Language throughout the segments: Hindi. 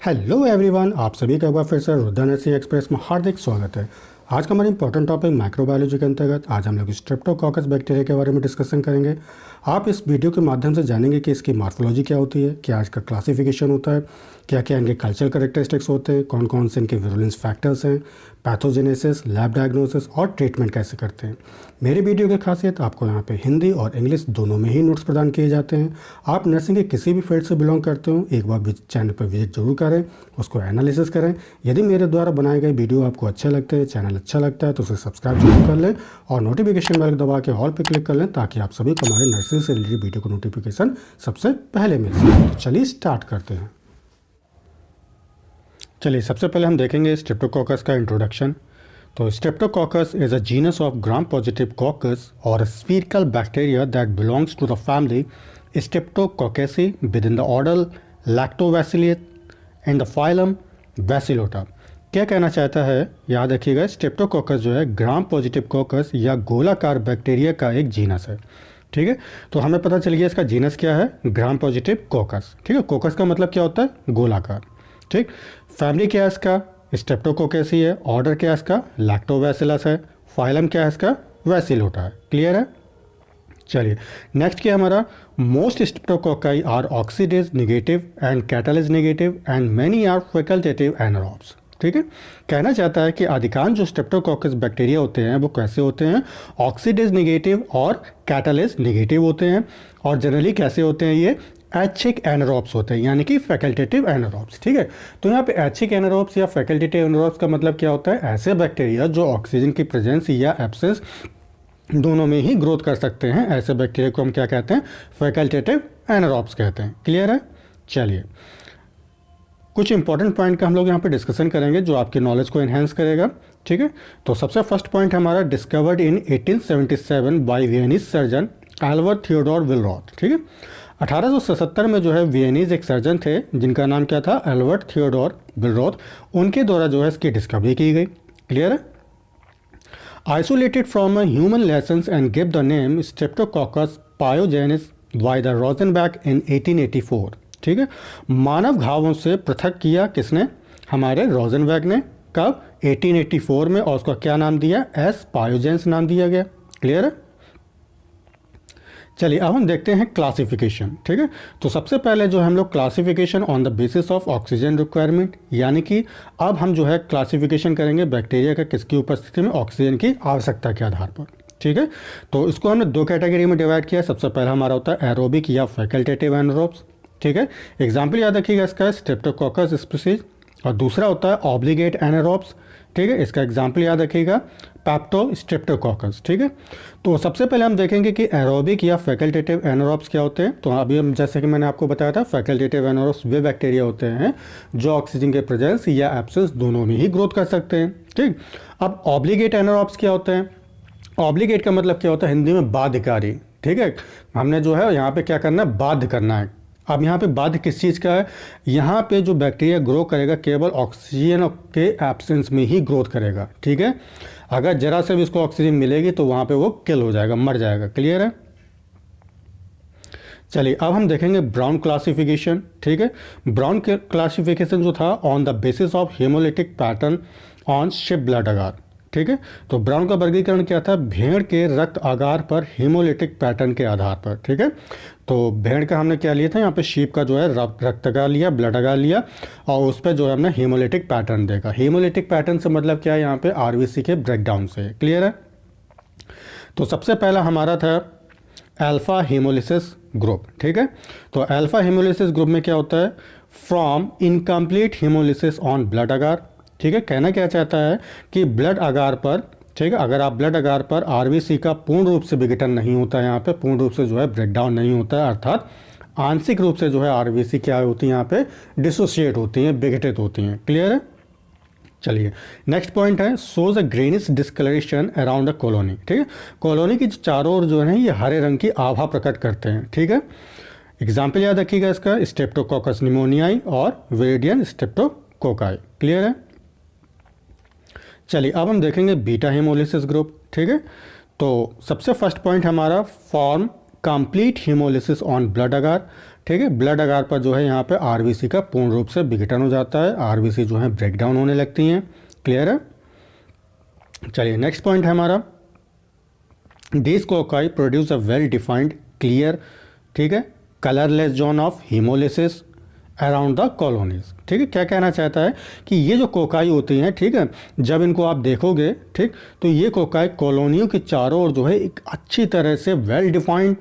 हेलो एवरीवन, आप सभी का एक बार फिर से रुद्र नर्सिंग एक्सप्रेस में हार्दिक स्वागत है। आज का हमारा इंपॉर्टेंट टॉपिक माइक्रोबायोलॉजी के अंतर्गत आज हम लोग स्ट्रेप्टोकोकस बैक्टीरिया के बारे में डिस्कशन करेंगे। आप इस वीडियो के माध्यम से जानेंगे कि इसकी मॉर्फोलॉजी क्या होती है, क्या इसका क्लासिफिकेशन होता है, क्या क्या इनके कल्चरल कैरेक्टरिस्टिक्स होते हैं, कौन कौन से इनके विरुलेंस फैक्टर्स हैं, पैथोजेनेसिस, लैब डायग्नोसिस और ट्रीटमेंट कैसे करते हैं। मेरी वीडियो की खासियत आपको यहाँ पे हिंदी और इंग्लिश दोनों में ही नोट्स प्रदान किए जाते हैं। आप नर्सिंग के किसी भी फील्ड से बिलोंग करते हो, एक बार चैनल पर विजिट जरूर करें, उसको एनालिसिस करें। यदि मेरे द्वारा बनाए गए वीडियो आपको अच्छे लगते हैं, चैनल अच्छा लगता है तो उसे सब्सक्राइब जरूर कर लें और नोटिफिकेशन बेल दबा के ऑल पे क्लिक कर लें ताकि आप सभी को हमारे नर्सिंग से रिलेटेड वीडियो को नोटिफिकेशन सबसे पहले मिल सके। तो चलिए स्टार्ट करते हैं। चलिए सबसे पहले हम देखेंगे स्ट्रेप्टोकोकस का इंट्रोडक्शन। तो streptococcus is a genus of gram positive coccus और spherical bacteria that belongs to the family Streptococcaceae within the order Lactobacillales and the phylum Bacillota. क्या कहना चाहता है, याद रखिएगा, स्ट्रेप्टोकोकस जो है ग्राम पॉजिटिव कोकस या गोलाकार बैक्टीरिया का एक जीनस है। ठीक है, तो हमें पता चल गया इसका जीनस क्या है, ग्राम पॉजिटिव कोकस। ठीक है, कोकस का मतलब क्या होता है, गोलाकार। ठीक, फैमिली क्या है इसका, स्ट्रेप्टोकोकेसी है, ऑर्डर क्या है इसका, लैक्टोबैसिलस है, फाइलम क्या है इसका, बैसिलोटा है। क्लियर है। चलिए नेक्स्ट क्या हमारा, most streptococci are oxidase negative and catalase negative and many are facultative anaerobes. ठीक है, कहना चाहता है कि अधिकांश जो स्ट्रेप्टोकोकस बैक्टीरिया होते हैं वो कैसे होते हैं, ऑक्सीडेज नेगेटिव और कैटालिस नेगेटिव होते हैं और जनरली कैसे होते हैं, ये ऐच्छिक एनारोब्स होते हैं, यानी कि फैकल्टेटिव एनारोब्स। ठीक है, तो यहाँ पे ऐच्छिक एनारोब्स या फैकल्टेटिव एनारोब्स का मतलब क्या होता है, ऐसे बैक्टीरिया जो ऑक्सीजन की प्रेजेंस या एब्सेंस दोनों में ही ग्रोथ कर सकते हैं, ऐसे बैक्टीरिया को हम क्या कहते हैं, फैकल्टेटिव एनारोब्स कहते हैं। क्लियर है। चलिए कुछ इंपॉर्टेंट पॉइंट का हम लोग यहाँ पे डिस्कशन करेंगे जो आपकी नॉलेज को एनहेंस करेगा। ठीक है, तो सबसे फर्स्ट पॉइंट हमारा discovered in 1877 by Viennese surgeon Albert Theodor Billroth. ठीक है, 1877 में जो है वियनीज एक सर्जन थे जिनका नाम क्या था, एल्बर्ट थियोडोर विलरोथ, उनके द्वारा जो है इसकी डिस्कवरी की गई। क्लियर है। Isolated from human lesions and give the name Streptococcus pyogenes by the Rosenbach in 1884। ठीक है, मानव घावों से पृथक किया किसने, हमारे रोजनबैक ने। कब, 1884 में, और उसका क्या नाम दिया, एस पायोजेंस नाम दिया गया। क्लियर है। चलिए अब हम देखते हैं क्लासिफिकेशन। ठीक है, तो सबसे पहले जो हम लोग classification on the basis of oxygen requirement, यानी कि अब हम जो है क्लासिफिकेशन करेंगे बैक्टीरिया का किसकी उपस्थिति में, ऑक्सीजन की आवश्यकता के आधार पर। ठीक है, तो इसको हमने दो कैटेगरी में डिवाइड किया। सबसे पहला हमारा होता है एरोबिक या फैकल्टेटिव एनारोब्स। ठीक है, एग्जाम्पल याद रखिएगा इसका, स्ट्रेप्टोकोकस स्पीसीज, और दूसरा होता है ऑब्लिगेट एनारोब्स। ठीक है, इसका एग्जाम्पल याद रखिएगा, पैप्टो स्ट्रेप्टोकोकस। ठीक है, तो सबसे पहले हम देखेंगे कि एरोबिक या फैकल्टेटिव एनारोब्स क्या होते हैं। तो अभी हम, जैसे कि मैंने आपको बताया था, फैकल्टेटिव एनारोब्स वे बैक्टीरिया होते हैं जो ऑक्सीजन के प्रेजेंस या एब्सेंस दोनों में ही ग्रोथ कर सकते हैं। ठीक, अब ऑब्लिगेट एनारोब्स क्या होते हैं, ऑब्लिगेट का मतलब क्या होता है, हिंदी में बाध्यकारी। ठीक है, हमने जो है यहाँ पे क्या करना है, बाध्य करना है। अब यहाँ पे बाध्य किस चीज़ का है, यहाँ पे जो बैक्टीरिया ग्रो करेगा केवल ऑक्सीजन के एब्सेंस में ही ग्रोथ करेगा। ठीक है, अगर जरा से भी इसको ऑक्सीजन मिलेगी तो वहाँ पे वो किल हो जाएगा, मर जाएगा। क्लियर है। चलिए अब हम देखेंगे ब्राउन क्लासिफिकेशन। ठीक है, ब्राउन क्लासिफिकेशन जो था on the basis of hemolytic pattern on sheep blood agar. ठीक है, तो ब्राउन का वर्गीकरण क्या था, भेड़ के रक्त आगार पर हेमोलिटिक पैटर्न के आधार पर। ठीक है, तो भेड़ का हमने क्या लिया था, यहाँ पे शीप का जो है रक्त अगार लिया, ब्लड अगार लिया, और उस पर जो है हमने हेमोलिटिक पैटर्न देखा। हेमोलिटिक पैटर्न से मतलब क्या है, यहाँ पे आरबीसी के ब्रेकडाउन से। क्लियर है। तो सबसे पहला हमारा था अल्फा हेमोलिसिस ग्रुप। ठीक है, तो अल्फा हेमोलिसिस ग्रुप में क्या होता है, from incomplete hemolysis on blood agar. ठीक है, कहना क्या चाहता है कि ब्लड अगार पर, ठीक है, अगर आप ब्लड अगार पर आरबीसी का पूर्ण रूप से विघटन नहीं होता है, यहाँ पे पूर्ण रूप से जो है ब्रेकडाउन नहीं होता है, अर्थात आंशिक रूप से जो है आरबीसी क्या होती है, यहाँ पे डिसोसिएट होती हैं, विघटित होती हैं। क्लियर है। चलिए नेक्स्ट पॉइंट है, shows a greenish discoloration around the colony. ठीक है, कॉलोनी की चारों ओर जो है ये हरे रंग की आभा प्रकट करते हैं। ठीक है, एग्जाम्पल याद रखिएगा इसका, स्ट्रेप्टोकोकस निमोनियाई और वेरिडियन स्ट्रेप्टोकोकाई। क्लियर है। चलिए अब हम देखेंगे बीटा हेमोलिसिस ग्रुप। ठीक है, तो सबसे फर्स्ट पॉइंट हमारा form complete hemolysis on blood agar, ठीक है। ब्लड अगार पर जो है यहाँ पे आरबीसी का पूर्ण रूप से विघटन हो जाता है, आरबीसी जो है ब्रेक डाउन होने लगती हैं। क्लियर है। चलिए नेक्स्ट पॉइंट है हमारा, this cocci produce a well defined clear, ठीक है, colourless zone of haemolysis around the colonies. ठीक है, क्या कहना चाहता है कि ये जो कोकाई होती हैं, ठीक है, जब इनको आप देखोगे, ठीक, तो ये कोकाई कॉलोनियों के चारों ओर जो है एक अच्छी तरह से वेल डिफाइंड,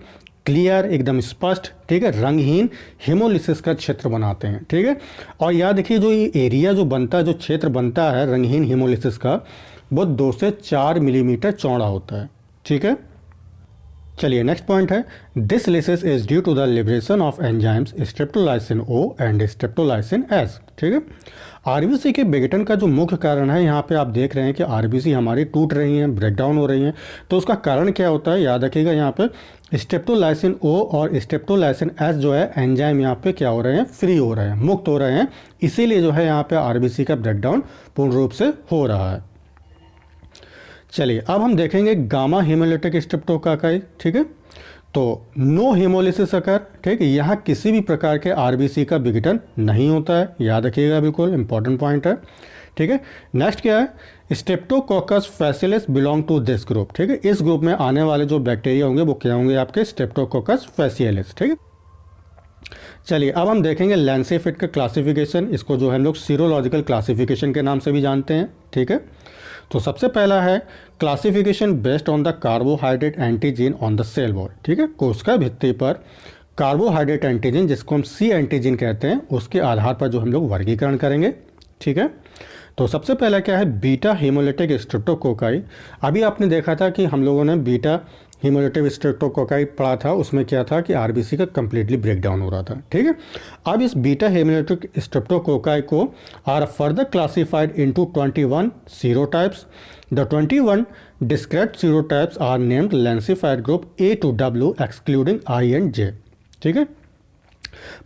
क्लियर, एकदम स्पष्ट, ठीक है, रंगहीन हीमोलिसिस का क्षेत्र बनाते हैं। ठीक है, और याद रखिए जो ये एरिया जो बनता है, जो क्षेत्र बनता है रंगहीन हीमोलिसिस का, वो 2 से 4 मिलीमीटर चौड़ा होता है। ठीक है, चलिए नेक्स्ट पॉइंट है, this lysis is due to the liberation of enzymes streptolysin O and streptolysin S. ठीक है, आरबीसी के विघटन का जो मुख्य कारण है, यहाँ पे आप देख रहे हैं कि आरबीसी हमारी टूट रही हैं, ब्रेकडाउन हो रही हैं, तो उसका कारण क्या होता है, याद रखिएगा यहाँ पे स्ट्रेप्टोलाइसिन ओ और स्ट्रेप्टोलाइसिन एस जो है एंजाइम यहाँ पे क्या हो रहे हैं, फ्री हो रहे हैं, मुक्त हो रहे हैं, इसीलिए जो है यहाँ पे आरबीसी का ब्रेकडाउन पूर्ण रूप से हो रहा है। चलिए अब हम देखेंगे गामा हीमोलिटिक स्ट्रेप्टोकोकाई। ठीक है, तो नो हीमोलिसिस अकर, ठीक है, यहाँ किसी भी प्रकार के आरबीसी का विघटन नहीं होता है, याद रखिएगा, बिल्कुल इंपॉर्टेंट पॉइंट है। ठीक है, नेक्स्ट क्या है, streptococcus faecalis belong to this group. ठीक है, इस ग्रुप में आने वाले जो बैक्टीरिया होंगे वो क्या होंगे, आपके स्ट्रेप्टोकोकस फैसिलिस। ठीक है, चलिए अब हम देखेंगे लैंसेफिट का क्लासिफिकेशन, इसको जो हम लोग सीरोलॉजिकल क्लासिफिकेशन के नाम से भी जानते हैं। ठीक है, तो सबसे पहला है classification based on the carbohydrate antigen on the cell wall. ठीक है, कोशिका भित्ति पर कार्बोहाइड्रेट एंटीजन, जिसको हम सी एंटीजन कहते हैं, उसके आधार पर जो हम लोग वर्गीकरण करेंगे। ठीक है, तो सबसे पहला क्या है, बीटा हीमोलिटिक स्ट्रेप्टोकोकाई। अभी आपने देखा था कि हम लोगों ने बीटा हीमोलिटिक स्ट्रेप्टोकोकाई पढ़ा था, उसमें क्या था कि आरबीसी का कंप्लीटली ब्रेकडाउन हो रहा था। ठीक है, अब इस बीटा हीमोलिटिक स्ट्रेप्टोकोकाई को are further classified into 21 serotypes. The 21 described serotypes are named Lancefield group A to W excluding I and J. ठीक है,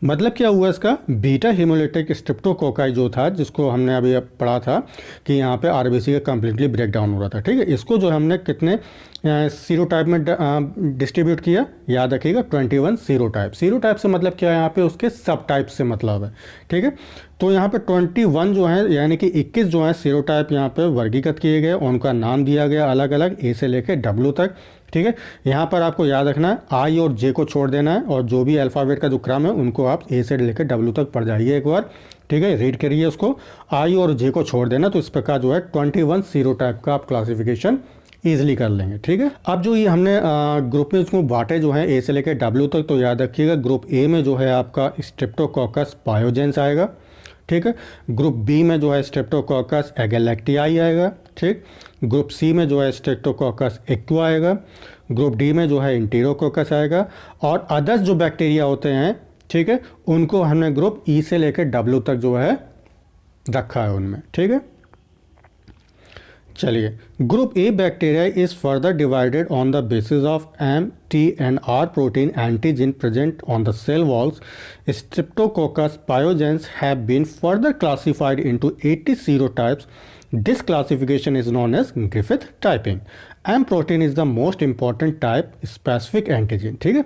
मतलब क्या हुआ, इसका बीटा हीमोलिटिक स्ट्रेप्टोकोकाई जो था, जिसको हमने अभी पढ़ा था कि यहाँ पे आरबीसी का कंप्लीटली ब्रेकडाउन हो रहा था। ठीक है, इसको जो हमने कितने सीरोटाइप में डिस्ट्रीब्यूट किया, याद रखिएगा 21 सीरोटाइप। सीरोटाइप से मतलब क्या है, यहाँ पे उसके सब टाइप से मतलब है। ठीक है, तो यहाँ पे 21 जो है, यानी कि 21 जो है सीरोटाइप यहाँ पे वर्गीकृत किए गए, उनका नाम दिया गया अलग अलग, ए से लेकर डब्ल्यू तक। ठीक है, यहाँ पर आपको याद रखना है आई और जे को छोड़ देना है, और जो भी अल्फ़ाबेट का जो क्रम है उनको आप ए से लेकर डब्ल्यू तक पढ़ जाइए एक बार। ठीक है, रीड करिए उसको, आई और जे को छोड़ देना, तो इस प्रकार जो है 21 सीरोटाइप का आप क्लासिफिकेशन ईजिली कर लेंगे। ठीक है, अब जो ये हमने ग्रुप में इसको बांटे जो है ए से लेकर डब्ल्यू तक, तो याद रखिएगा ग्रुप ए में जो है आपका स्ट्रेप्टोकोकस पायोजेंस आएगा। ठीक है, ग्रुप बी में जो है स्ट्रेप्टोकोकस एगेलेक्टियाई आएगा। ठीक, ग्रुप सी में जो है स्ट्रेप्टोकोकस एक्वा आएगा, ग्रुप डी में जो है इंटेरोकोकस आएगा, और अदर्स जो बैक्टीरिया होते हैं, ठीक है, उनको हमने ग्रुप ई से लेकर डब्ल्यू तक जो है रखा है उनमें। ठीक है, चलिए group A bacteria is further divided on the basis of M T and R protein antigen present on the cell walls. Streptococcus pyogenes have been further classified into 80 serotypes. This classification is known as Griffith typing. M protein is the most important type specific antigen. ठीक है,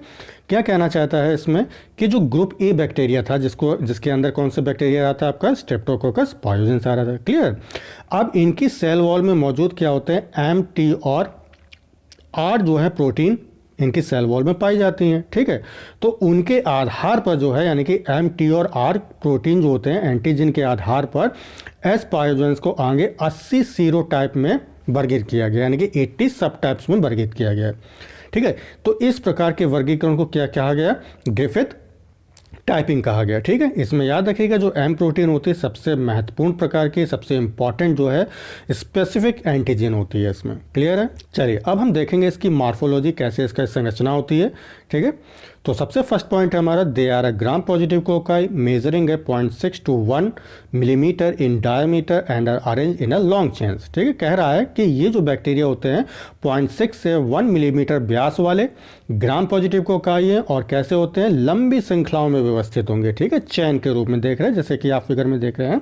क्या कहना चाहता है इसमें कि जो ग्रुप ए बैक्टीरिया था, जिसके अंदर कौन सा बैक्टीरिया रहा था, आपका स्ट्रेप्टोकोकस पायोजेंस आ रहा था। क्लियर, अब इनकी सेल वॉल में मौजूद क्या होते हैं, एम टी और आर जो है प्रोटीन इनकी सेल वॉल में पाई जाती हैं। ठीक है, तो उनके आधार पर जो है, यानी कि एम टी और आर प्रोटीन जो होते हैं एंटीजन के आधार पर एस पायोजेंस को आगे 80 सीरोटाइप में वर्गीकृत किया गया, यानी कि 80 सब टाइप्स में वर्गीकृत किया गया। ठीक है, तो इस प्रकार के वर्गीकरण को क्या कहा गया, ग्रिफिथ टाइपिंग कहा गया। ठीक है, इसमें याद रखिएगा जो एम प्रोटीन होती है सबसे महत्वपूर्ण प्रकार की, सबसे इंपॉर्टेंट जो है स्पेसिफिक एंटीजन होती है इसमें। क्लियर है, चलिए अब हम देखेंगे इसकी मॉर्फोलॉजी, कैसे इसका संरचना होती है। ठीक है, तो सबसे फर्स्ट पॉइंट है हमारा, they are a gram positive cocci measuring a 0.6 to 1 millimetre in diameter and are arrange in a long chains. ठीक है, कह रहा है कि ये जो बैक्टीरिया होते हैं 0.6 से 1 मिलीमीटर व्यास वाले ग्राम पॉजिटिव कोकाई हैं, और कैसे होते हैं, लंबी श्रृंखलाओं में व्यवस्थित होंगे। ठीक है, चैन के रूप में देख रहे हैं, जैसे कि आप फिगर में देख रहे हैं।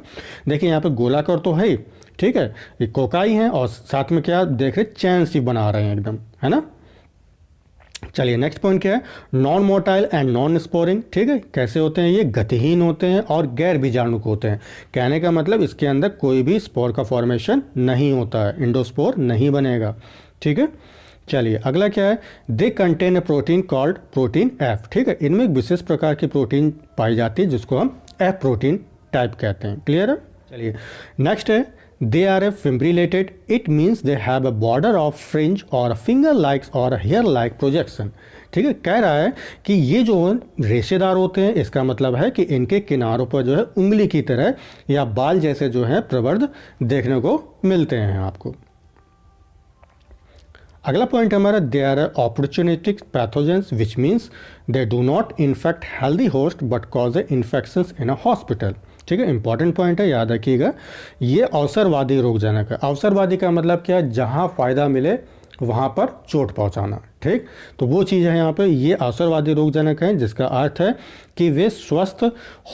देखिए यहाँ पे गोलाकार तो है ही, ठीक है, ये कोकाई हैं, और साथ में क्या देख रहे हैं, चैन सी बना रहे हैं एकदम, है ना। चलिए नेक्स्ट पॉइंट क्या है, non motile and non sporing. ठीक है, कैसे होते हैं ये, गतिहीन होते हैं और गैर बीजाणुक होते हैं। कहने का मतलब इसके अंदर कोई भी स्पोर का फॉर्मेशन नहीं होता है, इंडोस्पोर नहीं बनेगा। ठीक है, चलिए अगला क्या है, they contain a protein called protein F. ठीक है, इनमें एक विशेष प्रकार की प्रोटीन पाई जाती है जिसको हम एफ प्रोटीन टाइप कहते हैं। क्लियर है। चलिए नेक्स्ट है, they are a fibrillated, it means they have a border of fringe और फिंगर लाइक्स और हेयर लाइक प्रोजेक्शन। ठीक है, कह रहा है कि ये जो रेशेदार होते हैं, इसका मतलब है कि इनके किनारों पर जो है उंगली की तरह या बाल जैसे जो है प्रवर्ध देखने को मिलते हैं आपको। अगला पॉइंट हमारा, they are opportunistic pathogens which means they do not infect healthy host but cause a infections in a hospital. ठीक है, इंपॉर्टेंट पॉइंट है, याद रखिएगा। ये अवसरवादी रोगजनक है। अवसरवादी का मतलब क्या है, जहाँ फायदा मिले वहाँ पर चोट पहुँचाना। ठीक, तो वो चीज़ है यहाँ पे, ये अवसरवादी रोगजनक है, जिसका अर्थ है कि वे स्वस्थ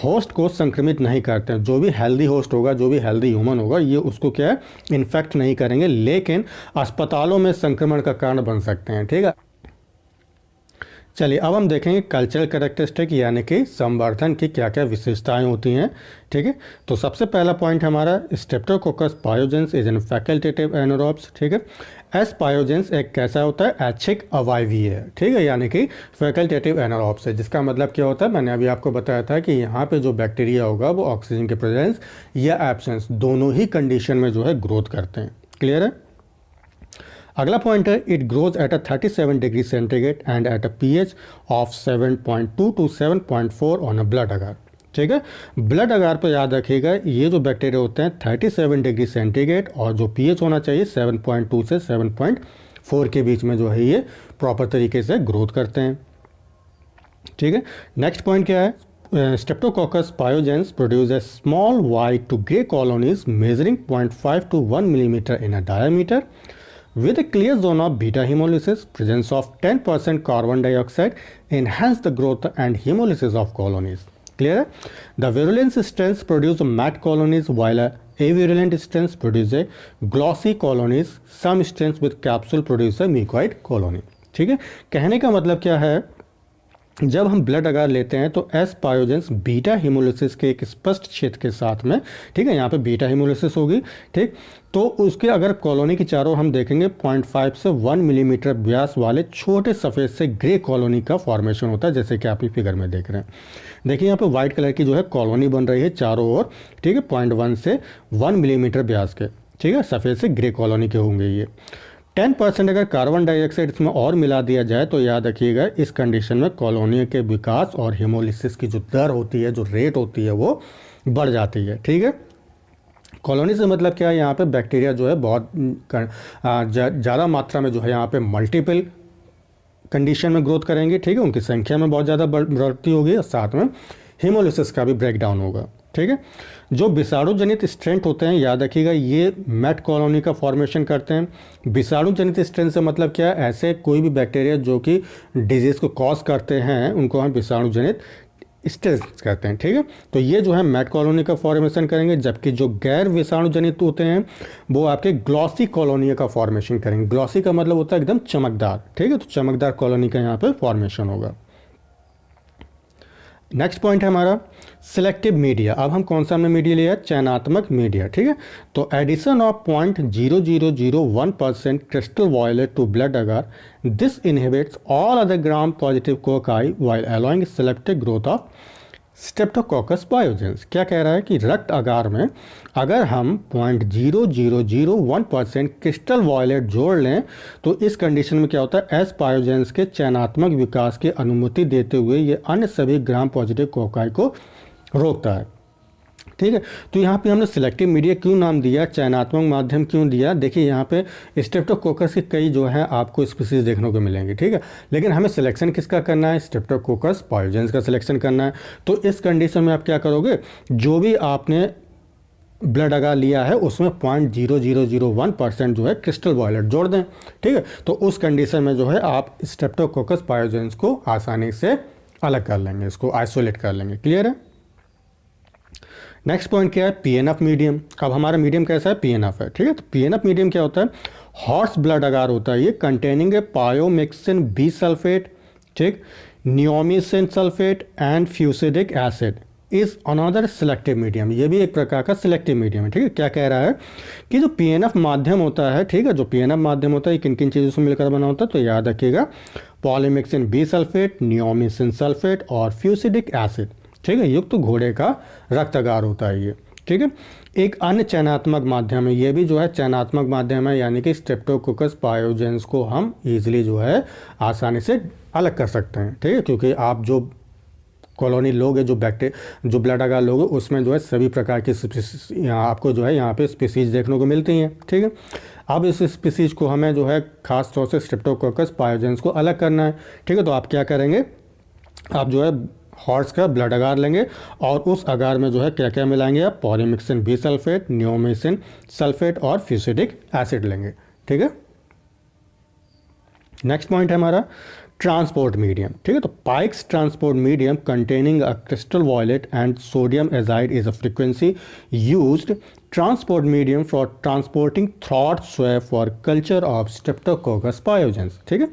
होस्ट को संक्रमित नहीं करते हैं। जो भी हेल्दी होस्ट होगा, जो भी हेल्दी ह्यूमन होगा, ये उसको क्या है, इन्फेक्ट नहीं करेंगे, लेकिन अस्पतालों में संक्रमण का कारण बन सकते हैं। ठीक है, चलिए अब हम देखेंगे कल्चरल कैरेक्टरिस्टिक यानी कि संवर्धन की क्या क्या विशेषताएं होती हैं। ठीक है, तो सबसे पहला पॉइंट हमारा, Streptococcus pyogenes is an facultative anaerobes. ठीक है, एस पायोजेंस एक कैसा होता है, ऐच्छिक अवायवीय है। ठीक है, यानी कि फैकल्टेटिव एनारोब्स है, जिसका मतलब क्या होता है, मैंने अभी आपको बताया था कि यहाँ पे जो बैक्टीरिया होगा वो ऑक्सीजन के प्रेजेंस या एब्सेंस दोनों ही कंडीशन में जो है ग्रोथ करते हैं। क्लियर है। अगला पॉइंट है, it grows at a 37 degree centigrade and at a pH of 7.2 to 7.4 on a blood agar. ठीक है, ब्लड अगार पर याद रखिएगा, ये जो बैक्टीरिया होते हैं 37 डिग्री सेंटीग्रेड और जो पीएच होना चाहिए 7.2 से 7.4 के बीच में जो है ये प्रॉपर तरीके से ग्रोथ करते हैं। ठीक है, नेक्स्ट पॉइंट क्या है, Streptococcus pyogenes produce a small white to grey colonies measuring 0.5 to 1 millimeter in a diameter with a clear zone of beta hemolysis. Presence of 10% carbon dioxide enhance the growth and hemolysis of colonies. Clear? The virulence strains produce matte colonies while a avirulent strains produce a glossy colonies. Some strains with capsule produce a mucoid colony. ठीक है, कहने का मतलब क्या है, जब हम ब्लड अगार लेते हैं तो एस पायोजेंस बीटा हिमोलिसिस के एक स्पष्ट क्षेत्र के साथ में, ठीक है, यहाँ पे बीटा हिमोलिसिस होगी। ठीक, तो उसके अगर कॉलोनी की चारों हम देखेंगे 0.5 से 1 मिलीमीटर व्यास वाले छोटे सफ़ेद से ग्रे कॉलोनी का फॉर्मेशन होता है, जैसे कि आप इस फिगर में देख रहे हैं। देखिए यहाँ पे व्हाइट कलर की जो है कॉलोनी बन रही है चारों ओर। ठीक है, 0.1 से 1 मिलीमीटर व्यास के, ठीक है, सफ़ेद से ग्रे कॉलोनी के होंगे ये। 10% अगर कार्बन डाइऑक्साइड इसमें और मिला दिया जाए तो याद रखिएगा इस कंडीशन में कॉलोनी के विकास और हेमोलिसिस की जो दर होती है, जो रेट होती है, वो बढ़ जाती है। ठीक है, कॉलोनी से मतलब क्या है, यहाँ पे बैक्टीरिया जो है बहुत ज़्यादा मात्रा में जो है यहाँ पे मल्टीपल कंडीशन में ग्रोथ करेंगे। ठीक है, उनकी संख्या में बहुत ज़्यादा बढ़ती होगी और साथ में हेमोलिसिस का भी ब्रेक डाउन होगा। ठीक है, जो विषाणु जनित स्ट्रेंट होते हैं, याद रखिएगा ये मैट कॉलोनी का फॉर्मेशन करते हैं। विषाणु जनित स्ट्रेंट से मतलब क्या है, ऐसे कोई भी बैक्टीरिया जो कि डिजीज़ को कॉज करते हैं उनको हम विषाणु जनित स्ट्रेंट कहते हैं। ठीक है, तो ये जो है मैट कॉलोनी का फॉर्मेशन करेंगे, जबकि जो गैर विषाणु जनित होते हैं वो आपके ग्लॉसी कॉलोनी का फॉर्मेशन करेंगे। ग्लॉसी का मतलब होता है एकदम चमकदार। ठीक है, तो चमकदार कॉलोनी का यहाँ पे फॉर्मेशन होगा। नेक्स्ट पॉइंट है हमारा सिलेक्टिव मीडिया। अब हम कौन सा हमने मीडिया लिया, चयनात्मक मीडिया। ठीक है, तो addition of 0.0001% crystal violet to blood agar, this inhibits all other gram positive cocci while allowing selective growth of Streptococcus pyogenes. क्या कह रहा है कि रक्त अगार में अगर हम 0.0001% क्रिस्टल वायलेट जोड़ लें तो इस कंडीशन में क्या होता है, एस पायोजेंस के चयनात्मक विकास की अनुमति देते हुए ये अन्य सभी ग्राम पॉजिटिव कोकाई को रोकता है। ठीक है, तो यहाँ पे हमने सिलेक्टिव मीडिया क्यों नाम दिया, चयनात्मक माध्यम क्यों दिया, देखिए यहाँ पे स्ट्रेप्टोकोकस के कई जो है आपको स्पीसीज देखने को मिलेंगे। ठीक है, लेकिन हमें सिलेक्शन किसका करना है, स्ट्रेप्टोकोकस पायोजेंस का सिलेक्शन करना है। तो इस कंडीशन में आप क्या करोगे, जो भी आपने ब्लड अगार लिया है उसमें 0.0001% जो है क्रिस्टल वायलेट जोड़ दें। ठीक है, तो उस कंडीशन में जो है आप स्ट्रेप्टोकोकस पायोजेंस को आसानी से अलग कर लेंगे, इसको आइसोलेट कर लेंगे। क्लियर है। नेक्स्ट पॉइंट क्या है, पीएनएफ मीडियम। अब हमारा मीडियम कैसा है, पीएनएफ है। ठीक है, तो पीएनएफ मीडियम क्या होता है, हॉर्स ब्लड अगार होता है ये containing a polymyxin B sulphate, ठीक, neomycin sulphate and fusidic acid is another selective medium. ये भी एक प्रकार का सिलेक्टिव मीडियम है, ठीक है। क्या कह रहा है कि जो पीएनएफ माध्यम होता है, ठीक है, जो पीएनएफ माध्यम होता है किन किन चीज़ों से मिलकर बना होता है, तो याद रखिएगा पॉलीमिक्सिन बी सल्फेट, नियोमिसिन सल्फेट और फ्यूसिडिक एसिड, ठीक है, युक्त घोड़े का रक्त अगार होता है ये, ठीक है। एक अन्य चयनात्मक माध्यम है, ये भी जो है चयनात्मक माध्यम है, यानी कि स्ट्रेप्टोकोकस पायोजेंस को हम इजीली जो है आसानी से अलग कर सकते हैं, ठीक है, क्योंकि आप जो कॉलोनी लोग हैं, जो ब्लड अगार लोग हैं, उसमें जो है सभी प्रकार की आपको जो है यहाँ पे स्पीसीज देखने को मिलती हैं, ठीक है। अब इस स्पीसीज को हमें जो है खास तौर से स्ट्रेप्टोकोकस पायोजेंस को अलग करना है, ठीक है। तो आप क्या करेंगे, आप जो है हॉर्स का ब्लड अगार लेंगे और उस अगार में जो है क्या क्या मिलाएंगे आप, पॉलीमिक्सिन बी सल्फेट, नियोमिसिन सल्फेट और फ्यूसिडिक एसिड लेंगे, ठीक है। नेक्स्ट पॉइंट है हमारा ट्रांसपोर्ट मीडियम, ठीक है। तो Pike's transport medium containing a crystal violet and sodium azide is a frequency used transport medium for transporting throat swab for culture of Streptococcus pyogenes, ठीक है।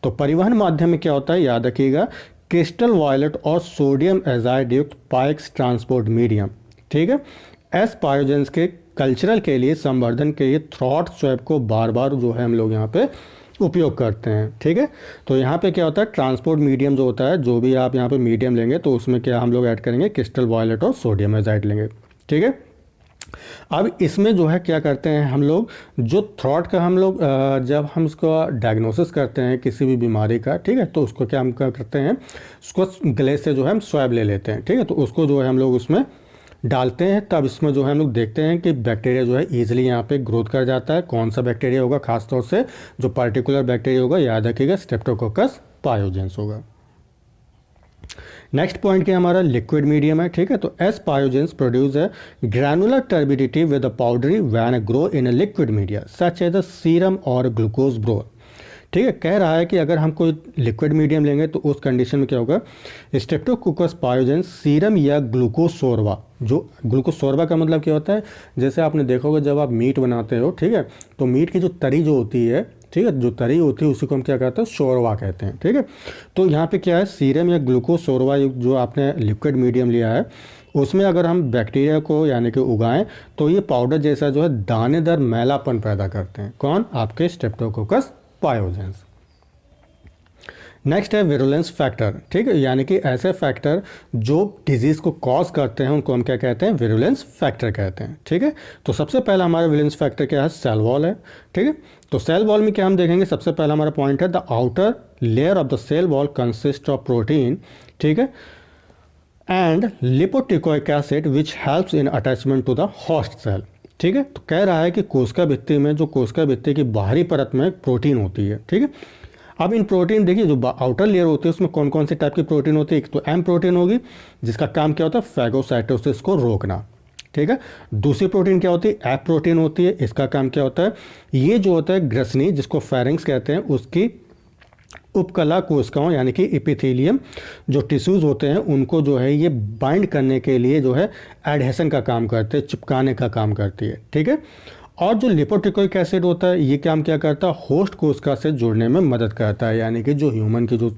तो परिवहन माध्यम में क्या होता है, याद रखिएगा क्रिस्टल वॉयलेट और सोडियम एजाइड युक्त पाइक्स ट्रांसपोर्ट मीडियम, ठीक है, एस पायोजेंस के कल्चरल के लिए संवर्धन के लिए थ्रॉट स्वैब को बार बार जो है हम लोग यहाँ पे उपयोग करते हैं, ठीक है। तो यहाँ पे क्या होता है, ट्रांसपोर्ट मीडियम जो होता है, जो भी आप यहाँ पे मीडियम लेंगे तो उसमें क्या हम लोग ऐड करेंगे, क्रिस्टल वॉयलेट और सोडियम एजाइड लेंगे, ठीक है। अब इसमें जो है क्या करते हैं हम लोग, जो थ्रॉट का हम लोग जब हम उसको डायग्नोसिस करते हैं किसी भी बीमारी का, ठीक है, तो उसको क्या हम क्या करते हैं, उसको गले से जो है हम स्वैब ले लेते हैं, ठीक है। तो उसको जो है हम लोग उसमें डालते हैं, तब इसमें जो है हम लोग देखते हैं कि बैक्टीरिया जो है ईजिली यहाँ पे ग्रोथ कर जाता है। कौन सा बैक्टीरिया होगा, खासतौर से जो पर्टिकुलर बैक्टीरिया होगा, याद रखिएगा स्ट्रेप्टोकोकस पायोजेंस होगा। नेक्स्ट पॉइंट क्या हमारा लिक्विड मीडियम है, ठीक है। तो S pyogenes produce a granular turbidity with a powdery when grow in a liquid media such as a serum और ग्लूकोज ब्रो, ठीक है। कह रहा है कि अगर हम कोई लिक्विड मीडियम लेंगे तो उस कंडीशन में क्या होगा, स्ट्रेप्टोकोकस पायोजेंस सीरम या ग्लूकोसोर्वा, जो ग्लूकोसोर्वा का मतलब क्या होता है, जैसे आपने देखा होगा जब आप मीट बनाते हो, ठीक है, तो मीट की जो तरी जो होती है, ठीक है, जो तरी होती है उसी को हम क्या कहते हैं, शोरवा कहते हैं, ठीक है। तो यहाँ पे क्या है, सीरम या ग्लूकोसोर्वा जो आपने लिक्विड मीडियम लिया है उसमें अगर हम बैक्टीरिया को यानी कि उगाएं तो ये पाउडर जैसा जो है दानेदार मैलापन पैदा करते हैं। कौन, आपके स्ट्रेप्टोकोकस पायोजेंस। नेक्स्ट है विरुलेंस फैक्टर, ठीक है, यानी कि ऐसे फैक्टर जो डिजीज़ को कॉज करते हैं उनको हम क्या कहते हैं, विरुलेंस फैक्टर कहते हैं, ठीक है। तो सबसे पहला हमारा विरुलेंस फैक्टर क्या है, सेल वॉल है, ठीक है। तो सेल वॉल में क्या हम देखेंगे, सबसे पहला हमारा पॉइंट है the outer layer of the cell wall consist of protein, ठीक है, and lipoteichoic acid which helps in attachment to the host cell, ठीक है। तो कह रहा है कि कोशिका भित्ति में, जो कोशिका भित्ति की बाहरी परत में प्रोटीन होती है, ठीक है। अब इन प्रोटीन देखिए, जो आउटर लेयर होती है उसमें कौन कौन से टाइप की प्रोटीन होती है, एक तो एम प्रोटीन होगी जिसका काम क्या होता है, फैगोसाइटोसिस को रोकना, ठीक है। दूसरी प्रोटीन क्या होती है, एफ प्रोटीन होती है, इसका काम क्या होता है, ये जो होता है ग्रसनी जिसको फेरिंग्स कहते हैं, उसकी उपकला कोशिकाओं यानी कि एपिथेलियम जो टिश्यूज़ होते हैं उनको जो है ये बाइंड करने के लिए जो है एडहेशन का काम करते हैं, चिपकाने का काम करती है, ठीक है। और जो लिपोटिकोइक एसिड होता है ये काम क्या करता है, होस्ट कोशिका से जुड़ने में मदद करता है, यानी कि जो ह्यूमन की जो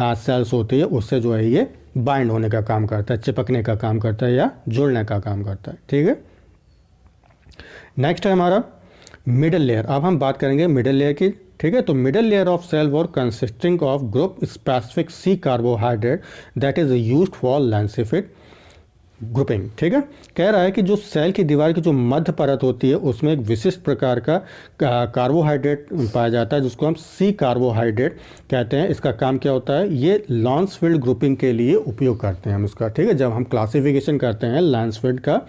सेल्स होती है उससे जो है ये बाइंड होने का काम करता है, चिपकने का काम करता है या जुड़ने का काम करता है, ठीक है। नेक्स्ट है हमारा मिडल लेयर। अब हम बात करेंगे मिडल लेयर की, ठीक है। तो middle layer of cell wall consisting of group specific C carbohydrate that is used for Lancefield grouping, ठीक है। कह रहा है कि जो सेल की दीवार की जो मध्य परत होती है उसमें एक विशिष्ट प्रकार का कार्बोहाइड्रेट पाया जाता है जिसको हम सी कार्बोहाइड्रेट कहते हैं। इसका काम क्या होता है, ये लांसफील्ड ग्रुपिंग के लिए उपयोग करते हैं हम इसका, ठीक है। जब हम क्लासिफिकेशन करते हैं लांसफील्ड का,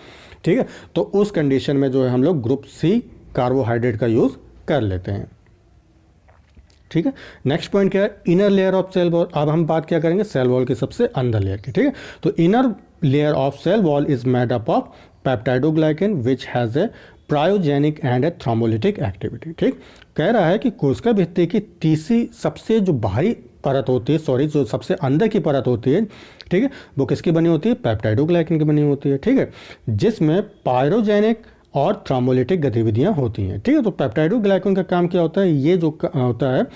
ठीक है, तो उस कंडीशन में जो है हम लोग ग्रुप सी कार्बोहाइड्रेट का यूज़ कर लेते हैं, ठीक है। नेक्स्ट पॉइंट क्या है, inner layer of cell wall. अब हम बात क्या करेंगे, सेल वॉल की सबसे अंदर लेयर की, ठीक है। तो inner layer of cell wall is made up of peptidoglycan which has a pyrogenic and a thrombolytic activity, ठीक। कह रहा है कि कोशिका भित्ति की तीसरी सबसे जो बाहरी परत होती है, जो सबसे अंदर की परत होती है, ठीक है, वो किसकी बनी होती है, पेप्टाइडोग्लाइकन की बनी होती है, ठीक है, जिसमें पायरोजेनिक और थ्रोम्बोलिटिक गतिविधियां होती हैं। ठीक है, तो पेप्टाइडोग्लाइकन का काम क्या होता है, ये जो होता है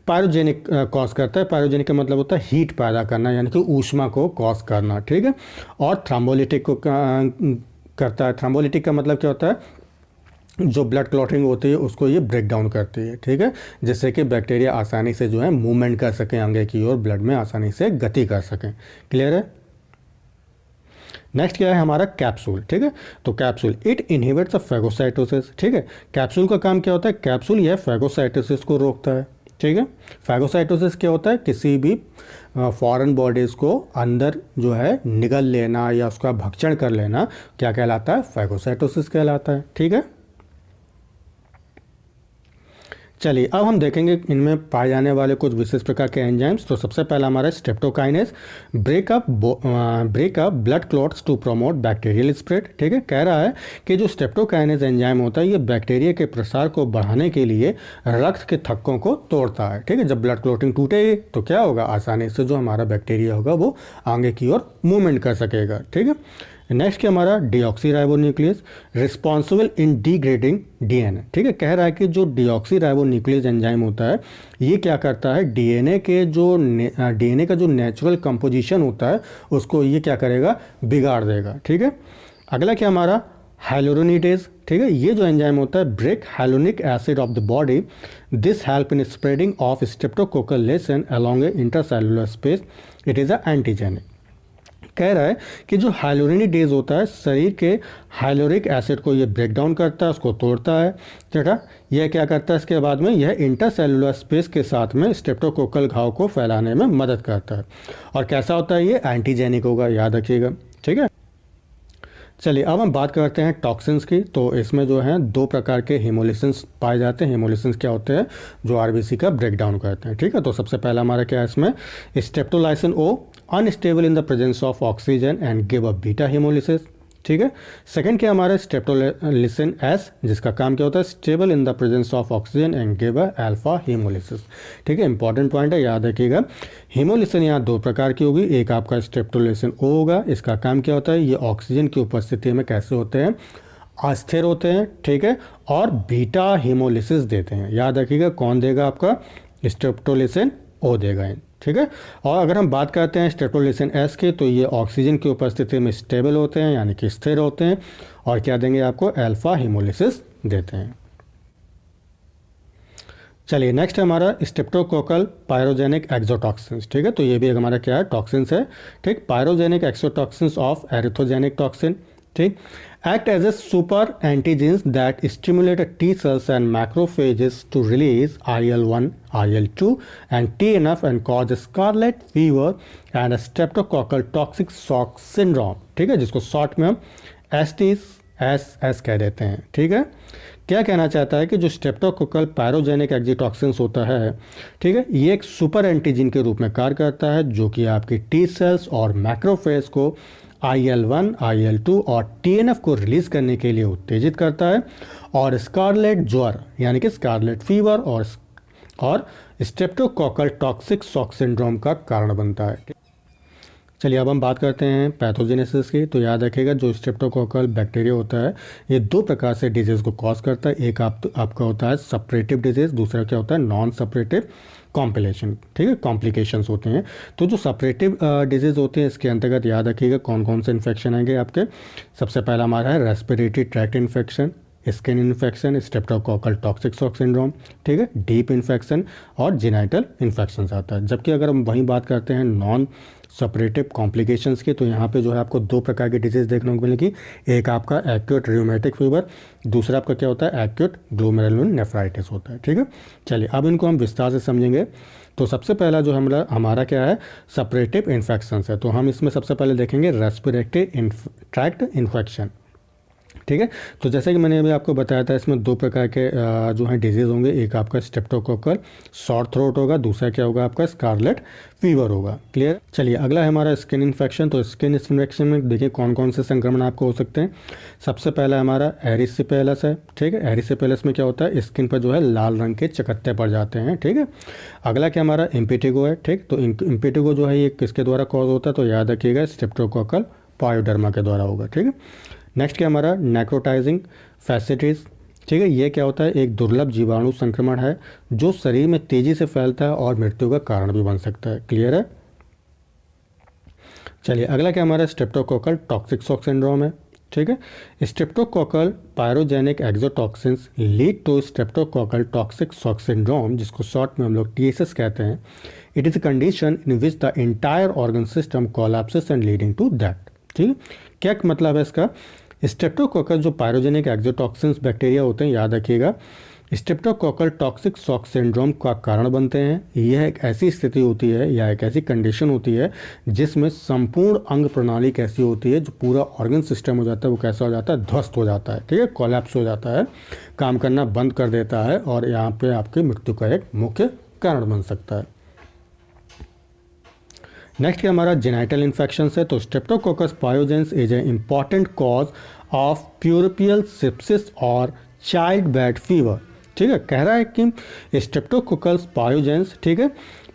पायरोजेनिक कॉज करता है। पायरोजेनिक का मतलब होता है हीट पैदा करना, यानी कि ऊष्मा को कॉज करना। ठीक है, और थ्रोम्बोलिटिक को करता है। थ्रोम्बोलिटिक का मतलब क्या होता है, जो ब्लड क्लॉटिंग होती है उसको ये ब्रेक डाउन करती है। ठीक है, जिससे कि बैक्टीरिया आसानी से जो है मूवमेंट कर सकें आगे की ओर, ब्लड में आसानी से गति कर सकें। क्लियर है। नेक्स्ट क्या है हमारा कैप्सूल। ठीक है, तो कैप्सूल इट इनहिबिट्स फैगोसाइटोसिस। ठीक है, कैप्सूल का काम क्या होता है, कैप्सूल यह फैगोसाइटोसिस को रोकता है। ठीक है, फैगोसाइटोसिस क्या होता है, किसी भी फॉरेन बॉडीज़ को अंदर जो है निगल लेना या उसका भक्षण कर लेना क्या कहलाता है, फैगोसाइटोसिस कहलाता है। ठीक है, चलिए अब हम देखेंगे इनमें पाए जाने वाले कुछ विशेष प्रकार के एंजाइम्स। तो सबसे पहला हमारा streptokinase break up blood clots to promote bacterial spread. ठीक है, कह रहा है कि जो स्ट्रेप्टोकाइनेस एंजाइम होता है ये बैक्टीरिया के प्रसार को बढ़ाने के लिए रक्त के थक्कों को तोड़ता है। ठीक है, जब ब्लड क्लॉटिंग टूटेगी तो क्या होगा, आसानी से जो हमारा बैक्टीरिया होगा वो आगे की ओर मूवमेंट कर सकेगा। ठीक है, नेक्स्ट क्या हमारा डीऑक्सीराइबोन्यूक्लियस रिस्पॉन्सिबल इन डिग्रेडिंग डीएनए। ठीक है, कह रहा है कि जो डीऑक्सीराइबोन्यूक्लियस एंजाइम होता है ये क्या करता है, डीएनए का जो नेचुरल कंपोजिशन होता है उसको ये क्या करेगा, बिगाड़ देगा। ठीक है, अगला क्या हमारा हाइलोरोनिडेज। ठीक है, ये जो एंजाइम होता है break hyaluronic acid of the body, this help in spreading of streptococcal lesion along a intercellular space, it is a antigenic. कह रहा है कि जो हाइलोरिनिडेज होता है शरीर के हाइलोरिक एसिड को ये ब्रेक डाउन करता है, उसको तोड़ता है। ठीक है, यह क्या करता है, इसके बाद में यह इंटरसेलुलर स्पेस के साथ में स्ट्रेप्टोकोकल घाव को फैलाने में मदद करता है। और कैसा होता है, ये एंटीजेनिक होगा, याद रखिएगा। ठीक है, चलिए अब हम बात करते हैं टॉक्सिन्स की। तो इसमें जो है दो प्रकार के हेमोलिसिन्स पाए जाते हैं। हेमोलिसिन्स क्या होते हैं, जो आरबीसी का ब्रेक डाउन करते हैं। ठीक है, तो सबसे पहला हमारा क्या है इसमें, streptolysin O unstable in the presence of oxygen and give a beta haemolysis. ठीक है, सेकंड क्या हमारा स्ट्रेप्टोलिसिन एस, जिसका काम क्या होता है, stable in the presence of oxygen and give a alpha haemolysis. ठीक है, इंपॉर्टेंट पॉइंट है, याद रखिएगा। हेमोलिसिन यहाँ दो प्रकार की होगी, एक आपका स्ट्रेप्टोलिसिन ओ होगा, इसका काम क्या होता है, ये ऑक्सीजन की उपस्थिति में कैसे होते हैं, अस्थिर होते हैं। ठीक है, और बीटा हेमोलिसिस देते हैं। याद रखिएगा कौन देगा, आपका स्ट्रेप्टोलिसिन ओ देगा। ठीक है, और अगर हम बात करते हैं स्ट्रेप्टोलिसिन एस की, तो ये ऑक्सीजन की उपस्थिति में स्टेबल होते हैं, यानी कि स्थिर होते हैं, और क्या देंगे आपको, अल्फा हेमोलिसिस देते हैं। चलिए नेक्स्ट है हमारा स्ट्रेप्टोकोकल पायरोजेनिक एक्सोटॉक्सिन्स। ठीक है, तो ये भी एक हमारा क्या है, टॉक्सिन्स है। ठीक, पायरोजेनिक एक्सोटॉक्सिन्स ऑफ एरिथ्रोजेनिक टॉक्सिन। ठीक, act as a super antigens that stimulate T cells and macrophages to release IL-1, IL-2 and TNF and cause scarlet fever and a streptococcal toxic shock syndrome। ठीक है, जिसको शॉर्ट में हम STS कह देते हैं। ठीक है, क्या कहना चाहता है कि जो स्ट्रेप्टोकोकल पायरोजेनिक एक्जिटॉक्सिन्स होता है, ठीक है, ये एक सुपर एंटीजन के रूप में कार्य करता है, जो कि आपकी टी सेल्स और मैक्रोफेज को IL-1, IL-2 और TNF को रिलीज करने के लिए उत्तेजित करता है, और स्कारलेट ज्वर यानी कि स्कारलेट फीवर और स्ट्रेप्टोकोकल टॉक्सिक शॉक सिंड्रोम का कारण बनता है। चलिए अब हम बात करते हैं पैथोजेनेसिस की। तो याद रखिएगा जो स्ट्रेप्टोकोकल बैक्टीरिया होता है ये दो प्रकार से डिजीज़ को कॉज करता है। एक आपका होता है सपरेटिव डिजीज़, दूसरा क्या होता है नॉन सपरेटिव कॉम्प्लिकेशन। ठीक है, कॉम्प्लिकेशंस होते हैं। तो जो सपरेटिव डिजीज़ होते हैं इसके अंतर्गत याद रखिएगा कौन कौन से इन्फेक्शन आएंगे आपके। सबसे पहला हमारा है respiratory tract infection, skin infection, streptococcal toxic shock syndrome, ठीक है, डीप इन्फेक्शन और जेनाइटल इन्फेक्शंस आता है। जबकि अगर हम वहीं बात करते हैं नॉन सपरेटिव कॉम्प्लिकेशंस की, तो यहाँ पे जो है आपको दो प्रकार की डिजीज़ देखने को मिलेगी। एक आपका एक्यूट रियूमेटिक फीवर, दूसरा आपका क्या होता है एक्यूट ग्लोमेरुलर नेफ्राइटिस होता है। ठीक है, चलिए अब इनको हम विस्तार से समझेंगे। तो सबसे पहला जो हमारा क्या है सपरेटिव इन्फेक्शंस है। तो हम इसमें सबसे पहले देखेंगे रेस्पिरेटरी ट्रैक्ट इन्फेक्शन। ठीक है, तो जैसे कि मैंने अभी आपको बताया था इसमें दो प्रकार के जो है डिजीज़ होंगे। एक आपका स्ट्रेप्टोकोकल सॉर थ्रोट होगा, दूसरा क्या होगा आपका स्कारलेट फीवर होगा। क्लियर। चलिए अगला है हमारा स्किन इन्फेक्शन। तो स्किन इन्फेक्शन में देखिए कौन कौन से संक्रमण आपको हो सकते हैं। सबसे पहला हमारा एरिसिपेलस है। ठीक है, एरिसिपेलस में क्या होता है स्किन पर जो है लाल रंग के चकत्ते पड़ जाते हैं। ठीक है, अगला क्या हमारा इम्पिटिगो है। ठीक, तो इम्पिटिगो जो है ये किसके द्वारा कॉज होता है, तो याद रखिएगा स्ट्रेप्टोकोकल पायोडर्मा के द्वारा होगा। ठीक है, नेक्स्ट क्या हमारा नेक्रोटाइजिंग फैसिटिस, ठीक है, ये क्या होता है, एक दुर्लभ जीवाणु संक्रमण है जो शरीर में तेजी से फैलता है और मृत्यु का कारण भी बन सकता है। क्लियर है। चलिए अगला क्या हमारा स्ट्रेप्टोकोकल टॉक्सिक शॉक सिंड्रोम है। ठीक है, streptococcal pyrogenic exotoxins lead to streptococcal toxic shock syndrome, जिसको शॉर्ट में हम लोग TSS कहते हैं। It is a condition in which the entire organ system collapses and leading to that. ठीक है, क्या मतलब है इसका, स्ट्रेप्टोकोकल जो पायरोजेनिक एक्सोटॉक्सिन्स बैक्टीरिया होते हैं, याद रखिएगा, स्ट्रेप्टोकोकल टॉक्सिक शॉक सिंड्रोम का कारण बनते हैं। यह एक ऐसी स्थिति होती है या एक ऐसी कंडीशन होती है जिसमें संपूर्ण अंग प्रणाली कैसी होती है, जो पूरा ऑर्गन सिस्टम हो जाता है वो कैसा हो जाता है, ध्वस्त हो जाता है। ठीक है, कोलैप्स हो जाता है, काम करना बंद कर देता है और यहाँ पे आपकी मृत्यु का एक मुख्य कारण बन सकता है। नेक्स्ट क्या हमारा जेनाइटल इन्फेक्शन है। तो Streptococcus pyogenes is a important cause of puerperal sepsis और चाइल्ड बेड फीवर। ठीक है, कह रहा है कि स्ट्रेप्टोकोकस पायोजेंस, ठीक है,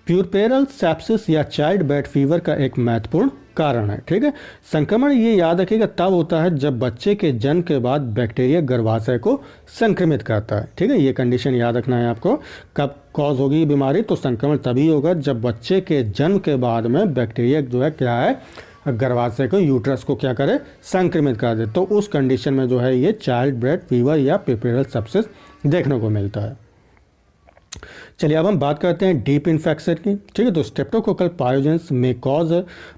प्यूरपेरल सेप्सिस या चाइल्ड बेड फीवर का एक महत्वपूर्ण कारण है। ठीक है, संक्रमण ये याद रखिएगा तब होता है जब बच्चे के जन्म के बाद बैक्टीरिया गर्भाशय को संक्रमित करता है। ठीक है, ये कंडीशन याद रखना है आपको। कब कॉज होगी बीमारी, तो संक्रमण तभी होगा जब बच्चे के जन्म के बाद में बैक्टीरिया जो है क्या है, गर्भाशय को, यूट्रस को क्या करे, संक्रमित कर दे। तो उस कंडीशन में जो है ये चाइल्ड बेड फीवर या प्यूरपेरल सेप्सिस देखने को मिलता है। चलिए अब हम बात करते हैं डीप इन्फेक्शन की। ठीक है, तो streptococcal pyogenes may cause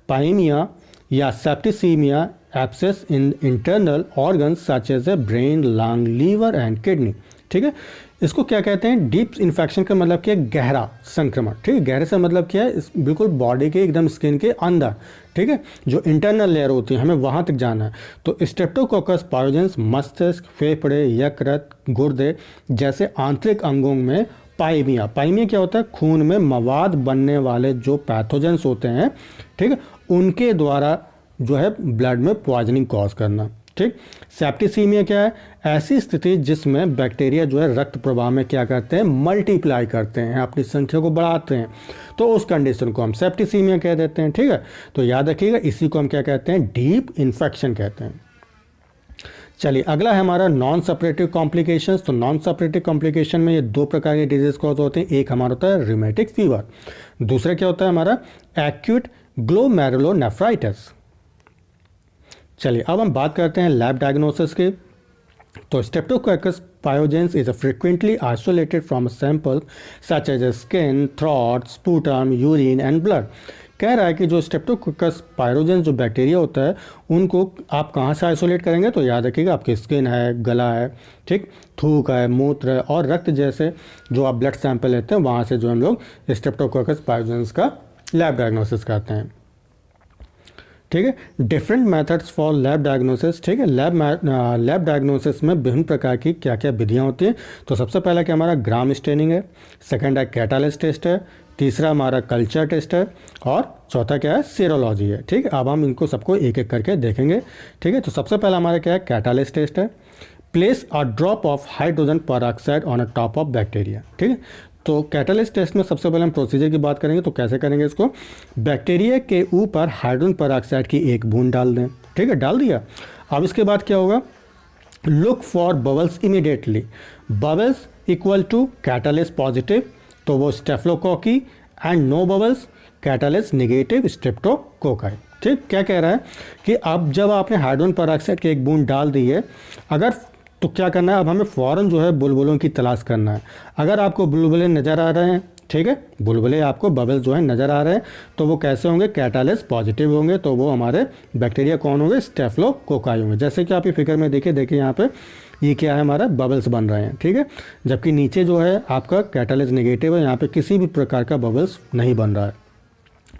pyaemia या septicaemia abscess in internal organs such as a brain, lung, liver and kidney. ठीक है, इसको क्या कहते हैं, डीप इन्फेक्शन का मतलब क्या है, गहरा संक्रमण। ठीक है, गहरे से मतलब क्या है, बिल्कुल बॉडी के एकदम स्किन के अंदर, ठीक है, जो इंटरनल लेयर होती है हमें वहाँ तक जाना है। तो स्ट्रेप्टोकोकस पायोजेंस मस्तिष्क, फेफड़े, यकृत, गुर्दे जैसे आंतरिक अंगों में पाइमिया, पाइमिया क्या होता है, खून में मवाद बनने वाले जो पैथोजेंस होते हैं, ठीक है, उनके द्वारा जो है ब्लड में पॉइजनिंग कॉज करना। ठीक, सेप्टिसीमिया क्या है, ऐसी स्थिति जिसमें बैक्टीरिया जो है रक्त प्रवाह में क्या करते हैं, मल्टीप्लाई करते हैं, अपनी संख्या को बढ़ाते हैं। तो उस कंडीशन को हम सेप्टिसीमिया कह देते हैं। ठीक है, तो याद रखिएगा इसी को हम क्या कहते हैं, डीप इन्फेक्शन कहते हैं। चलिए अगला है हमारा नॉन सेपरेटिव कॉम्प्लिकेशंस। तो नॉन सेपरेटिव कॉम्प्लिकेशन में ये दो प्रकार के डिजीज कॉज होते हैं। एक हमारा होता है रिमेटिक फीवर, दूसरा क्या होता है हमारा एक्यूट ग्लोमेरुलोनेफ्राइटिस। चलिए अब हम बात करते हैं लैब डायग्नोसिस की। तो Streptococcus pyogenes is frequently isolated from sample such as skin, throat, sputum, urine and blood. कह रहा है कि जो स्ट्रेप्टोकोकस पायरोजेंस जो बैक्टीरिया होता है उनको आप कहाँ से आइसोलेट करेंगे, तो याद रखिएगा आपकी स्किन है, गला है, ठीक, थूक है, मूत्र है और रक्त जैसे जो आप ब्लड सैंपल लेते हैं वहाँ से जो हम लोग स्ट्रेप्टोकोकस पायोजेंस का लैब डायग्नोसिस करते हैं। ठीक है, different methods for lab diagnosis. ठीक है, लैब डायग्नोसिस में विभिन्न प्रकार की क्या क्या विधियाँ होती हैं। तो सबसे पहला क्या हमारा ग्राम स्टेनिंग है, सेकंड है कैटालिस टेस्ट है, तीसरा हमारा कल्चर टेस्ट है और चौथा क्या है, सीरोलॉजी है। ठीक है, अब हम इनको सबको एक एक करके देखेंगे। ठीक है, तो सबसे पहला हमारा क्या है, कैटालिस टेस्ट है। Place a drop of hydrogen peroxide on a top of bacteria. ठीक है, तो कैटालिस्ट टेस्ट में सबसे पहले हम प्रोसीजर की बात करेंगे। तो कैसे करेंगे इसको, बैक्टीरिया के ऊपर हाइड्रोजन पेरोक्साइड की एक बूंद डाल दें। ठीक है, डाल दिया। अब इसके बाद क्या होगा, look for bubbles immediately, bubbles equal to catalyst positive तो वो staphylococci and no bubbles catalyst negative streptococci. ठीक, क्या कह रहा है कि अब जब आपने हाइड्रोजन पेरोक्साइड की एक बूंद डाल दी है, अगर तो क्या करना है, अब हमें फ़ौरन जो है बुलबुलों की तलाश करना है। अगर आपको बुलबुले नज़र आ रहे हैं, ठीक है, बुलबुले आपको बबल्स जो है नज़र आ रहे हैं, तो वो कैसे होंगे, कैटालिस्ट पॉजिटिव होंगे, तो वो हमारे बैक्टीरिया कौन होंगे, स्टेफिलोकोकाई होंगे। जैसे कि आप ये फिगर में देखिए यहाँ पे ये क्या है, हमारा बबल्स बन रहे हैं। ठीक है, जबकि नीचे जो है आपका कैटालिस्ट नेगेटिव है, यहाँ पे किसी भी प्रकार का बबल्स नहीं बन रहा है।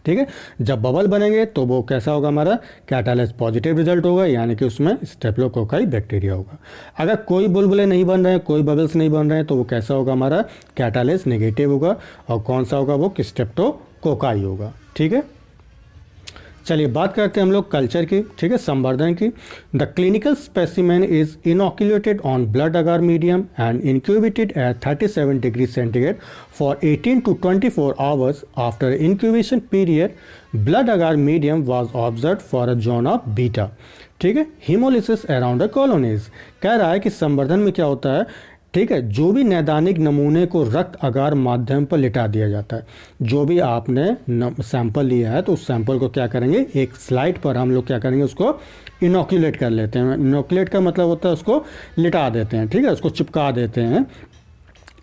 ठीक है, जब बबल बनेंगे तो वो कैसा होगा, हमारा कैटालिस्ट पॉजिटिव रिजल्ट होगा, यानी कि उसमें स्टेफिलोकोकाई बैक्टीरिया होगा। अगर कोई बुलबुले नहीं बन रहे हैं, कोई बबल्स नहीं बन रहे हैं, तो वो कैसा होगा, हमारा कैटालिस्ट नेगेटिव होगा। और कौन सा होगा, वो स्ट्रेप्टोकोकाई होगा। ठीक है, चलिए बात करते हैं हम लोग कल्चर की। ठीक है, संवर्धन की। The clinical specimen is inoculated on blood agar medium and incubated at 37 degree centigrade for 18 to 24 hours. After incubation period blood agar medium was observe for a zone of beta. ठीक है। हीमोलिसिस अराउंड द कॉलोनीज, कह रहा है कि संवर्धन में क्या होता है, ठीक है, जो भी नैदानिक नमूने को रक्त अगार माध्यम पर लिटा दिया जाता है। जो भी आपने सैंपल लिया है तो उस सैंपल को क्या करेंगे, एक स्लाइड पर हम लोग क्या करेंगे, उसको इनोकुलेट कर लेते हैं। इनोकुलेट का मतलब होता है उसको लिटा देते हैं, ठीक है, उसको चिपका देते हैं,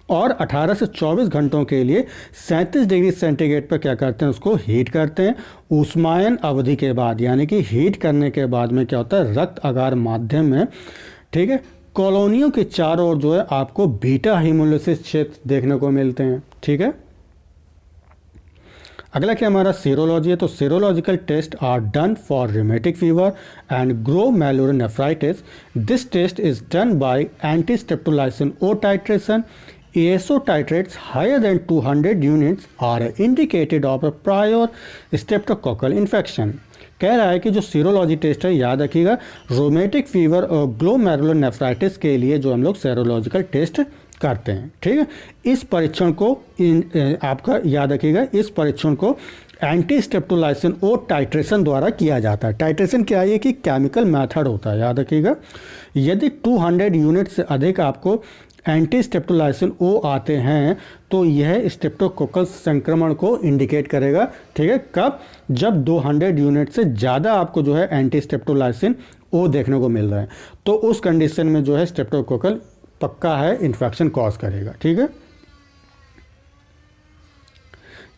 और 18 से 24 घंटों के लिए 37 डिग्री सेंटीग्रेड पर क्या करते हैं, उसको हीट करते हैं। ऊष्मायन अवधि के बाद, यानी कि हीट करने के बाद में क्या होता है, रक्त अगार माध्यम में, ठीक है, कॉलोनियों के चारों ओर जो है आपको बीटा हीमोलिसिस क्षेत्र देखने को मिलते हैं, ठीक है। अगला क्या हमारा सीरोलॉजी है, तो serological test are done for rheumatic fever and glomerulonephritis. This test is done by anti streptolysin O titration. ASO titrates higher than 200 units are indicated of a prior streptococcal infection। कह रहा है कि जो सीरोलॉजी टेस्ट है, याद रखिएगा, रोमेटिक फीवर और ग्लोमेरुलोनेफ्राइटिस के लिए जो हम लोग सीरोलॉजिकल टेस्ट करते हैं, ठीक है। इस परीक्षण को आपका याद रखिएगा, इस परीक्षण को एंटी स्ट्रेप्टोलाइसिन ओ टाइट्रेशन द्वारा किया जाता है। टाइट्रेशन क्या है कि केमिकल मेथड होता है, याद रखिएगा। यदि 200 यूनिट से अधिक आपको एंटी स्ट्रेप्टोलाइसिन ओ आते हैं तो यह स्ट्रेप्टोकोकल संक्रमण को इंडिकेट करेगा, ठीक है। कब, जब 200 यूनिट से ज़्यादा आपको जो है एंटी स्ट्रेप्टोलाइसिन ओ देखने को मिल रहा है, तो उस कंडीशन में जो है स्ट्रेप्टोकोकल पक्का है इन्फेक्शन कॉज करेगा, ठीक है।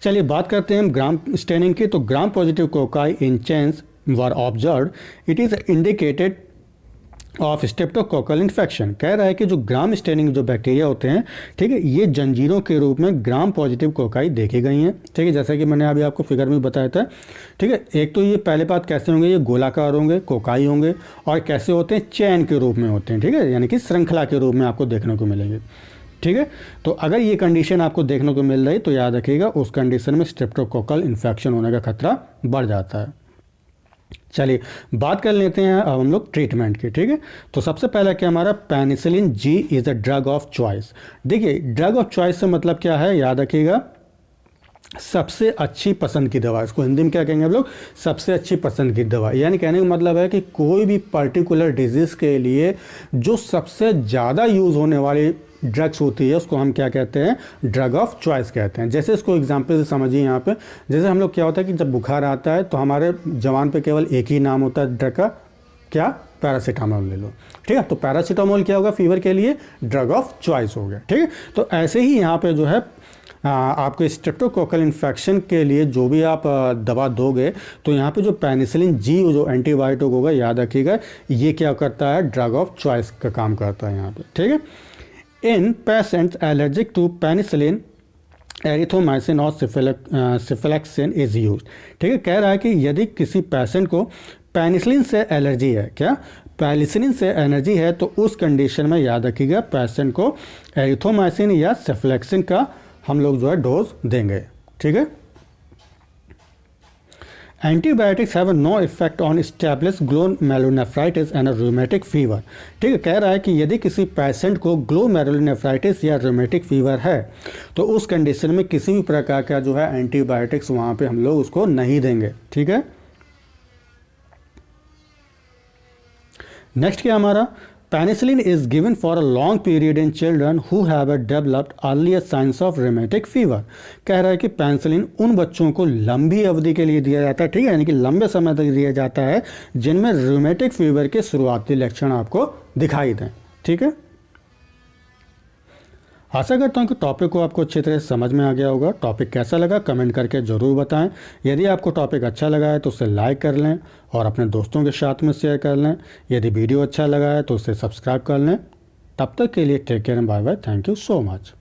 चलिए बात करते हैं हम ग्राम स्टेनिंग की। तो ग्राम positive cocci in chains were observed, it is indicated of streptococcal infection. कह रहा है कि जो ग्राम स्टेनिंग जो बैक्टीरिया होते हैं, ठीक है, ये जंजीरों के रूप में ग्राम पॉजिटिव कोकाई देखी गई हैं, ठीक है, जैसा कि मैंने अभी आपको फिगर में बताया था, ठीक है। एक तो ये पहले बात कैसे होंगे, ये गोलाकार होंगे, कोकाई होंगे, और कैसे होते हैं, चैन के रूप में होते हैं, ठीक है, यानी कि श्रृंखला के रूप में आपको देखने को मिलेंगे, ठीक है। तो अगर ये कंडीशन आपको देखने को मिल रही तो याद रखिएगा उस कंडीशन में स्ट्रेप्टोकोकल इन्फेक्शन होने का खतरा बढ़ जाता है। चलिए बात कर लेते हैं अब हम लोग ट्रीटमेंट की, ठीक है। तो सबसे पहला क्या हमारा penicillin G is a drug of choice. देखिए ड्रग ऑफ चॉइस से मतलब क्या है, याद रखिएगा, सबसे अच्छी पसंद की दवा। इसको हिंदी में क्या कहेंगे हम लोग, सबसे अच्छी पसंद की दवा। यानी कहने का मतलब है कि कोई भी पर्टिकुलर डिजीज़ के लिए जो सबसे ज़्यादा यूज़ होने वाली ड्रग्स होती है उसको हम क्या कहते हैं, ड्रग ऑफ चॉइस कहते हैं। जैसे इसको एग्जांपल से समझिए यहाँ पे, जैसे हम लोग क्या होता है कि जब बुखार आता है तो हमारे जवान पे केवल एक ही नाम होता है ड्रग का, क्या, पैरासीटामोल ले लो, ठीक है। तो पैरासीटामोल क्या होगा, फीवर के लिए ड्रग ऑफ चॉइस हो गया, ठीक है। तो ऐसे ही यहाँ पे जो है आपको स्ट्रेप्टोकोकल इन्फेक्शन के लिए जो भी आप दवा दोगे तो यहाँ पे जो पेनिसिलिन जी जो एंटीबायोटिक होगा, याद रखिएगा, ये क्या करता है, ड्रग ऑफ चॉइस का काम करता है यहाँ पे, ठीक है। In patients allergic to penicillin erythromycin और सिफिलैक्सिन इज यूज, ठीक है। कह रहा है कि यदि किसी पेशेंट को पेनिसिलिन से एलर्जी है, क्या, पेनिसिलिन से एलर्जी है, तो उस कंडीशन में याद रखिएगा पेशेंट को एरिथ्रोमाइसिन या सिफिलैक्सिन का हम लोग जो है डोज देंगे, ठीक है। Antibiotics have no effect on establish glomerulonephritis and rheumatic fever, ठीक है। कह रहा है कि यदि किसी पेशेंट को ग्लोमेरुलोनेफ्राइटिस या रूमेटिक फीवर है तो उस कंडीशन में किसी भी प्रकार का जो है एंटीबायोटिक्स वहाँ पे हम लोग उसको नहीं देंगे, ठीक है। नेक्स्ट क्या हमारा, penicillin is given for a long period in children who have developed earlier science of rheumatic fever. कह रहा है कि पेनिसिलिन उन बच्चों को लंबी अवधि के लिए दिया जाता है, ठीक है, यानी कि लंबे समय तक दिया जाता है जिनमें रूमेटिक फीवर के शुरुआती लक्षण आपको दिखाई दें, ठीक है। आशा करता हूँ कि टॉपिक को आपको अच्छी तरह से समझ में आ गया होगा। टॉपिक कैसा लगा कमेंट करके ज़रूर बताएं। यदि आपको टॉपिक अच्छा लगा है तो उसे लाइक कर लें और अपने दोस्तों के साथ में शेयर कर लें। यदि वीडियो अच्छा लगा है तो उसे सब्सक्राइब कर लें। तब तक के लिए take care and bye bye. Thank you so much.